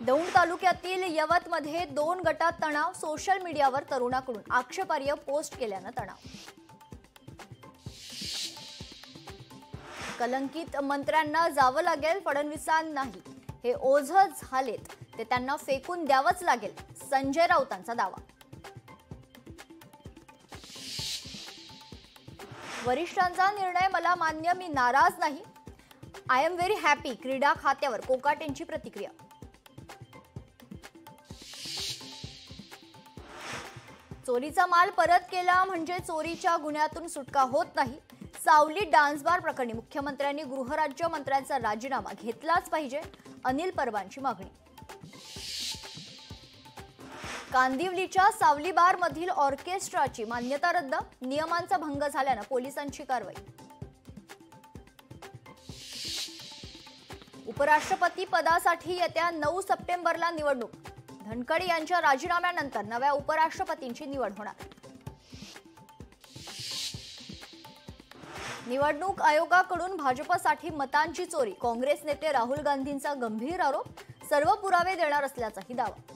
दौंड तालुक्यातील यवतमध्ये 2 गटात तणाव, सोशल मीडियावर तरुणाकडून आक्षेपार्ह पोस्ट केल्यानं तणाव। कलंकित मंत्र्यांना जावं लागेल, फडणवीसांनाही हे ओझ झालेत ते त्यांना फेकून द्यावंच लागेल, संजय राऊतांचा दावा। वरिष्ठांचा निर्णय मला मान्य, मी नाराज नाही, आय एम व्हेरी हॅपी, क्रीडा खात्यावर कोकाटेंची प्रतिक्रिया। चोरीचा माल परत केला म्हणजे चोरीच्या गुन्ह्यातून सुटका होत नाही। सावली डान्स बार प्रकरणी मुख्यमंत्र्यांनी गृहराज्य मंत्र्यांचा राजीनामा घेतलाच पाहिजे, अनिल परबांची मागणी। कांदिवलीच्या सावली बार मधील ऑर्केस्ट्राची मान्यता रद्द, नियमांचा भंग झाल्यानं पोलिसांची कारवाई। उपराष्ट्रपती पदासाठी येत्या 9 सप्टेंबरला निवडणूक, धनखड यांच्या राजीनाम्यानंतर नव्या उपराष्ट्रपतींची निवड होणार। निवडणूक आयोगाकडून भाजपसाठी मतांची चोरी, काँग्रेस नेते राहुल गांधींचा गंभीर आरोप, सर्व पुरावे देणार असल्याचाही दावा।